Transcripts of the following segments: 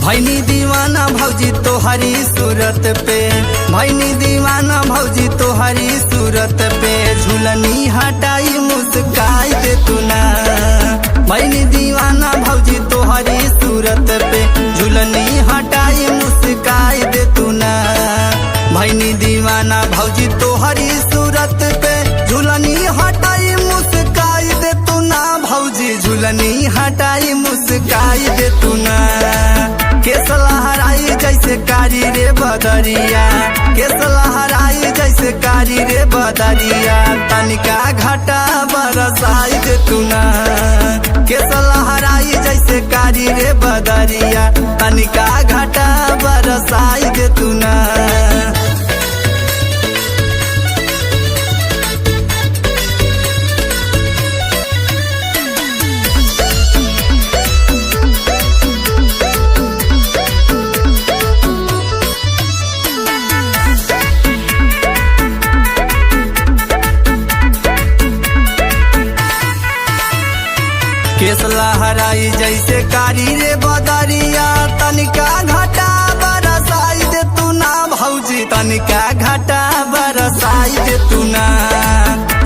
भैनी दीवाना भौजी तोहरी सूरत पे, भैनी दीवाना भौजी तोहरी सूरत पे, झुलनी हटाई मुस्काई दे तू ना। भैनी दीवाना भौजी तोहरी सूरत पे, झुलनी हटाई मुस्काई दे तू ना। भैनी दीवाना भौजी तोहरी सूरत पे, झुलनी हटाई मुस्काई दे तू ना। भौजी झुलनी हटाई मुस्काई दे तू ना। केस लहराई जैसे कारी रे बदरिया, केस लहराई जैसे कारी रे बदरिया, तनिका घाटा बरसाई दे तू ना। केस लहराई जैसे कारी रे बदरिया, तनिका घाटा बरसाई दे तू ना। केस लहराई जैसे कारी रे बदरिया, तनिका घाटा बरसाई दे तू ना। भौजी तनिका घाटा बरसाई दे तू ना।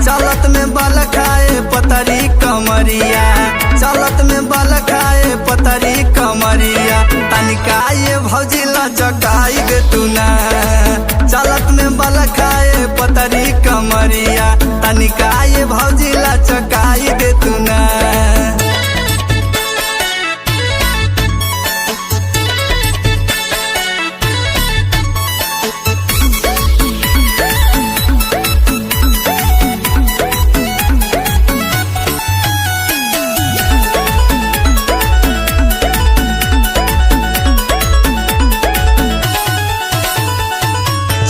चलत में बल खाए पतरी कमरिया, चलत में बल खाए पतरी कमरिया, तनिका ये भौजी लचकाई दे तू ना। चलत में बल खाए पतरी कमरिया, तनिका ये भौजी लचकाई दे तू ना।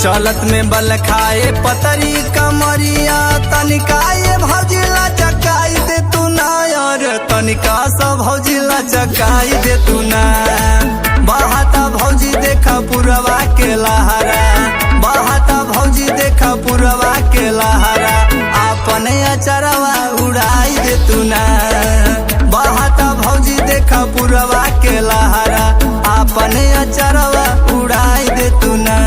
चलत में बल खाए पतरी कमरिया, तनिका ये भौजी लचकाई दे तू ना। यार तनिका सा भौजी लचकाई दे तू ना। बहाता भौजी देखा पुरवा के लहरा, बहाता भौजी देखा पुरवा के लहरा, अपने अचरवा उड़ाई दे तू ना। बहाता भौजी देखा पुरवा के लहरा, अपने अचरवा उड़ाई दे तू ना।